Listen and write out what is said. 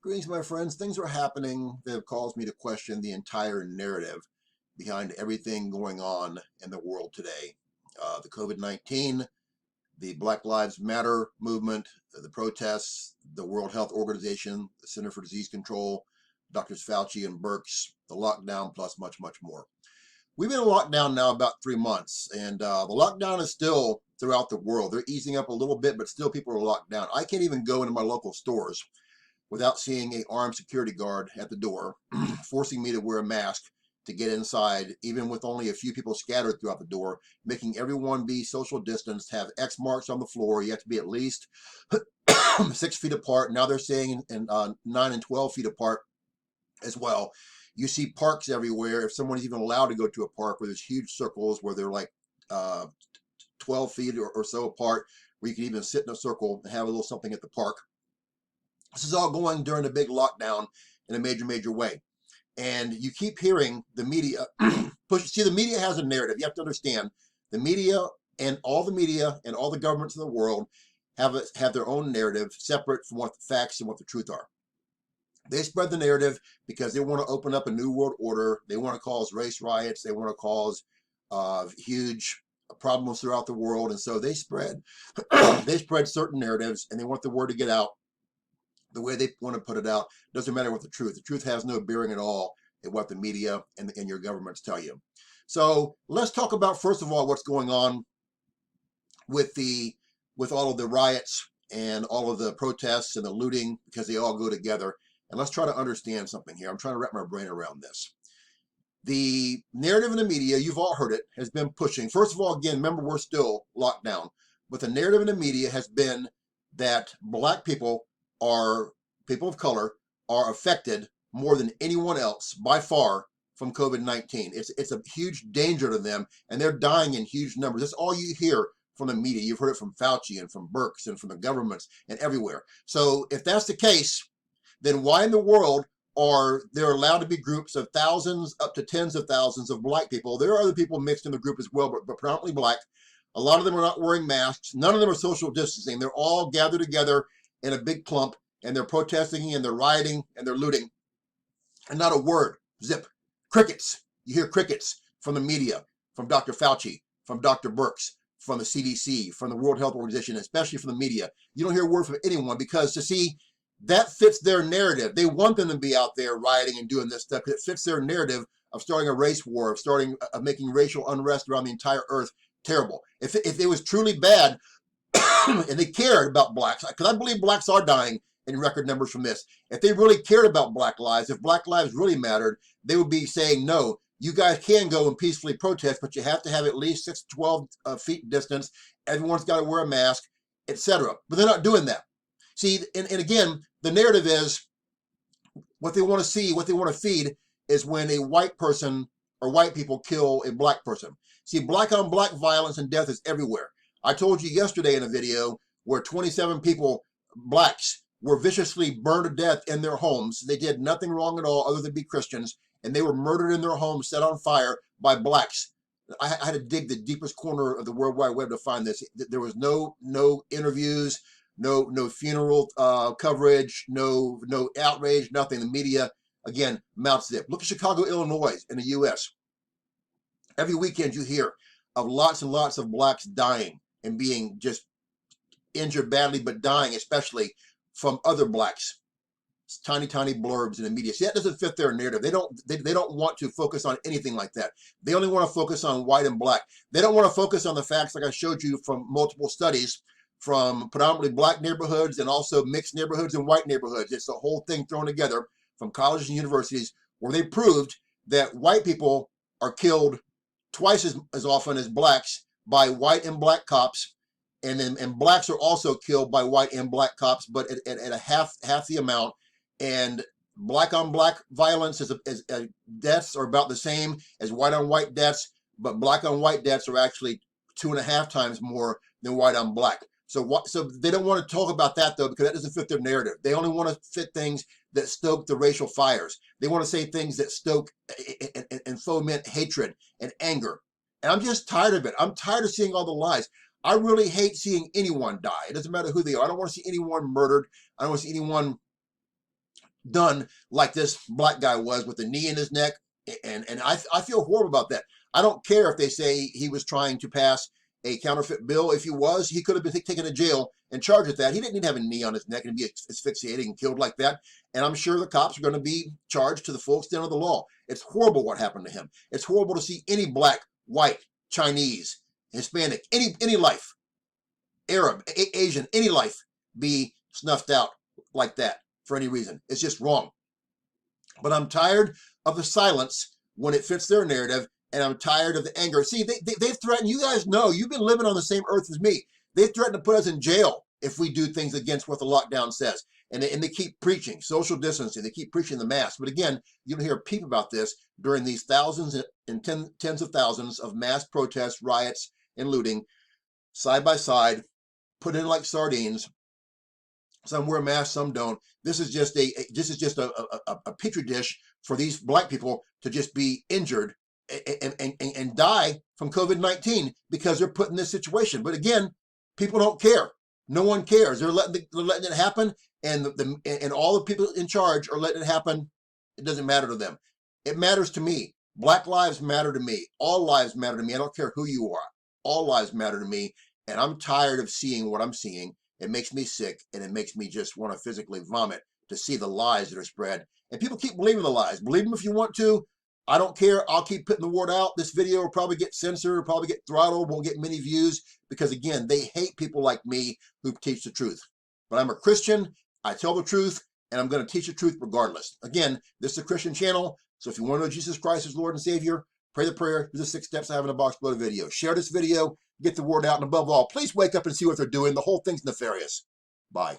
Greetings, my friends. Things are happening that have caused me to question the entire narrative behind everything going on in the world today. The COVID-19, the Black Lives Matter movement, the protests, the World Health Organization, the Center for Disease Control, Drs. Fauci and Birx, the lockdown, plus much, much more. We've been in lockdown now about 3 months, and the lockdown is still throughout the world. They're easing up a little bit, but still people are locked down. I can't even go into my local stores without seeing an armed security guard at the door, forcing me to wear a mask to get inside, even with only a few people scattered throughout the door, making everyone be social distanced, have X marks on the floor. You have to be at least 6 feet apart. Now they're saying 9 and 12 feet apart as well. You see parks everywhere. If someone is even allowed to go to a park where there's huge circles where they're like 12 feet or so apart, where you can even sit in a circle and have a little something at the park. This is all going during a big lockdown in a major, major way. And you keep hearing the media push. See, the media has a narrative. You have to understand the media and all the governments in the world have their own narrative separate from what the facts and what the truth are. They spread the narrative because they want to open up a new world order. They want to cause race riots. They want to cause huge problems throughout the world. And so they spread certain narratives, and they want the word to get out the way they want to put it out. Doesn't matter what the truth has no bearing at all in what the media and your governments tell you. So let's talk about, first of all, what's going on with all of the riots and all of the protests and the looting, because they all go together. And let's try to understand something here. I'm trying to wrap my brain around this. The narrative in the media, you've all heard it, has been pushing. First of all, again, remember, we're still locked down. But the narrative in the media has been that black people of color are affected more than anyone else by far from COVID-19. It's a huge danger to them, and they're dying in huge numbers. That's all you hear from the media. You've heard it from Fauci and from Birx and from the governments and everywhere. So if that's the case, then why in the world are there allowed to be groups of thousands up to tens of thousands of black people? There are other people mixed in the group as well, but predominantly black. A lot of them are not wearing masks. None of them are social distancing. They're all gathered together in a big clump, and they're protesting and they're rioting and they're looting. And not a word, zip, crickets. You hear crickets from the media, from Dr. Fauci, from Dr. Birx, from the CDC, from the World Health Organization, especially from the media. You don't hear a word from anyone, because to see, that fits their narrative. They want them to be out there rioting and doing this stuff because it fits their narrative of starting a race war, of making racial unrest around the entire earth terrible. If it was truly bad and they cared about blacks, because I believe blacks are dying in record numbers from this. If they really cared about black lives, if black lives really mattered, they would be saying, no, you guys can go and peacefully protest, but you have to have at least 6 to 12 feet distance. Everyone's got to wear a mask, etc. But they're not doing that. See, and again, the narrative is what they want to see, what they want to feed is when a white person or white people kill a black person. See, black on black violence and death is everywhere. I told you yesterday in a video where 27 people, blacks, were viciously burned to death in their homes. They did nothing wrong at all other than be Christians, and they were murdered in their homes, set on fire by blacks. I had to dig the deepest corner of the World Wide Web to find this. There was no interviews, no funeral coverage, no outrage, nothing. The media, again, mouth zip. Look at Chicago, Illinois in the U.S. Every weekend you hear of lots and lots of blacks dying and being just injured badly, but dying, especially from other blacks. It's tiny blurbs in the media. See, that doesn't fit their narrative. They don't want to focus on anything like that. They only want to focus on white and black. They don't want to focus on the facts, like I showed you from multiple studies, from predominantly black neighborhoods and also mixed neighborhoods and white neighborhoods. It's the whole thing thrown together from colleges and universities, where they proved that white people are killed twice as often as blacks by white and black cops, and blacks are also killed by white and black cops, but at a half the amount. And black on black violence deaths are about the same as white on white deaths, but black on white deaths are actually 2.5 times more than white on black. So they don't want to talk about that, though, because that doesn't fit their narrative. They only want to fit things that stoke the racial fires. They want to say things that stoke and foment hatred and anger. And I'm just tired of it. I'm tired of seeing all the lies. I really hate seeing anyone die. It doesn't matter who they are. I don't want to see anyone murdered. I don't want to see anyone done like this black guy was with the knee in his neck. And I feel horrible about that. I don't care if they say he was trying to pass a counterfeit bill. If he was, he could have been taken to jail and charged with that. He didn't need to have a knee on his neck and be asphyxiated and killed like that. And I'm sure the cops are going to be charged to the full extent of the law. It's horrible what happened to him. It's horrible to see any black, white, Chinese, Hispanic, any life, Arab, Asian, any life be snuffed out like that for any reason. It's just wrong. But I'm tired of the silence when it fits their narrative, and I'm tired of the anger. See, they've threatened, you guys know, you've been living on the same earth as me. They've threatened to put us in jail if we do things against what the lockdown says. And they keep preaching social distancing. They keep preaching the mask. But again, you don't hear a peep about this during these thousands and tens of thousands of mass protests, riots, and looting, side by side, put in like sardines. Some wear masks, some don't. This is just a petri dish for these black people to just be injured and die from COVID-19 because they're put in this situation. But again, people don't care. No one cares. They're letting it happen, and and all the people in charge are letting it happen. It doesn't matter to them. It matters to me. Black lives matter to me. All lives matter to me. I don't care who you are. All lives matter to me, and I'm tired of seeing what I'm seeing. It makes me sick, and it makes me just want to physically vomit to see the lies that are spread. And people keep believing the lies. Believe them if you want to. I don't care. I'll keep putting the word out. This video will probably get censored, probably get throttled, won't get many views, because again, they hate people like me who teach the truth. But I'm a Christian. I tell the truth, and I'm going to teach the truth regardless. Again, this is a Christian channel, so if you want to know Jesus Christ as Lord and Savior, pray the prayer, do the 6 steps I have in the box below the video. Share this video, get the word out, and above all, please wake up and see what they're doing. The whole thing's nefarious. Bye.